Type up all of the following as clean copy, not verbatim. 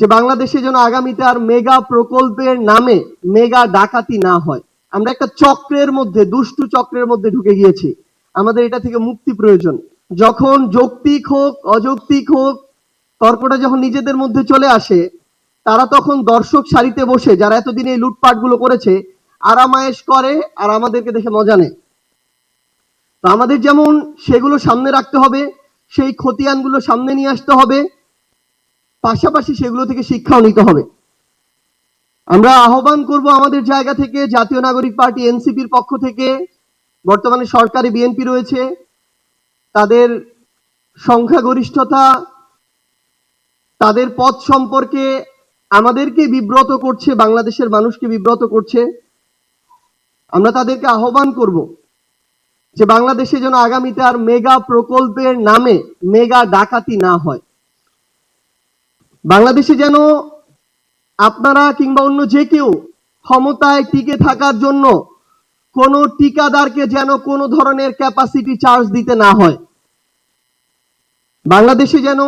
যে বাংলাদেশে যেন আগামীতে আর মেগা প্রকল্পের নামে মেগা ডাকাতি না হয়। আমরা একটা চক্রের মধ্যে, দুষ্টু চক্রের মধ্যে ঢুকে গিয়েছি। আমাদের এটা থেকে মুক্তি প্রয়োজন। যখন যৌক্তিক হোক অযৌক্তিক হোক তর্কটা যখন নিজেদের মধ্যে চলে আসে, তারা তখন দর্শক সারিতে বসে যারা এতদিন এই লুটপাটগুলো করেছে আরামায়েশ করে আর আমাদেরকে দেখে মজা নেয়। তো আমাদের যেমন সেগুলো সামনে রাখতে হবে, সেই খতিয়ানগুলো সামনে নিয়ে আসতে হবে, পাশাপাশি সেগুলো থেকে শিক্ষাও নিতে হবে। আমরা আহ্বান করব আমাদের জায়গা থেকে, জাতীয় নাগরিক পার্টি এনসিপির পক্ষ থেকে, বর্তমানে সরকারে বিএনপি রয়েছে, তাদের সংখ্যাগরিষ্ঠতা, তাদের পথ সম্পর্কে আমাদেরকে বিব্রত করছে, বাংলাদেশের মানুষকে বিব্রত করছে। আমরা তাদেরকে আহ্বান করব যে বাংলাদেশে যেন আগামীতে আর মেগা প্রকল্পের নামে মেগা ডাকাতি না হয়। বাংলাদেশে যেন আপনারা কিংবা অন্য যে কেউ ক্ষমতায় টিকে থাকার জন্য কোনো ঠিকাদারকে যেন কোনো ধরনের ক্যাপাসিটি চার্জ দিতে না হয়। বাংলাদেশে যেন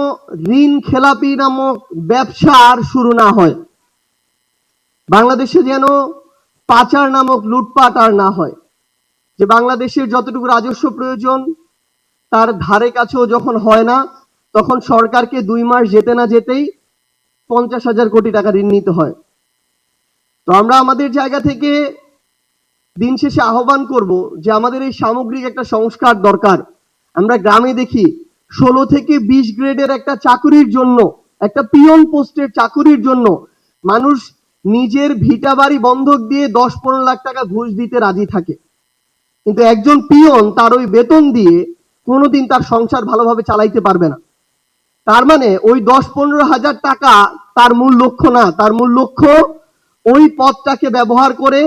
ঋণ খেলাপি নামক ব্যবসা আর শুরু না হয়। বাংলাদেশে যেন পাচার নামক লুটপাট আর না হয়। যে বাংলাদেশের যতটুকু রাজস্ব প্রয়োজন তার ধারে কাছেও যখন হয় না, তখন সরকারকে 2 মাস যেতে না যেতেই 50,000 কোটি টাকা ঋণ নিতে হয়। তো আমরা আমাদের জায়গা থেকে দিন শেষে আহ্বান করব যে আমাদের এই সামগ্রিক একটা সংস্কার দরকার। আমরা গ্রামে দেখি 16 থেকে 20 গ্রেডের একটা চাকুরির জন্য, একটা পিয়ন পোস্টের চাকুরির জন্য মানুষ নিজের ভিটা বাড়ি বন্ধক দিয়ে 10-15 লাখ টাকা ঘুষ দিতে রাজি থাকে, কিন্তু একজন পিয়ন তার ওই বেতন দিয়ে কোনোদিন তার সংসার ভালোভাবে চালাইতে পারবে না। তার মানে ওই 10-15 হাজার টাকা তার মূল লক্ষ্য না, তার মূল লক্ষ্য ওই পথটাকে ব্যবহার করে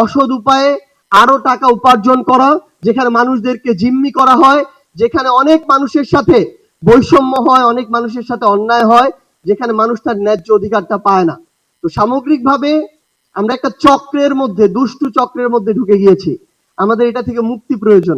অসৎ উপায়ে আরো টাকা উপার্জন করা, যেখানে মানুষদেরকে জিম্মি করা হয়, যেখানে অনেক মানুষের সাথে বৈষম্য হয়, অনেক মানুষের সাথে অন্যায় হয়, যেখানে মানুষ তার ন্যায্য অধিকারটা পায় না। তো সামগ্রিকভাবে আমরা একটা চক্রের মধ্যে, দুষ্টু চক্রের মধ্যে ঢুকে গিয়েছি। আমাদের এটা থেকে মুক্তি প্রয়োজন।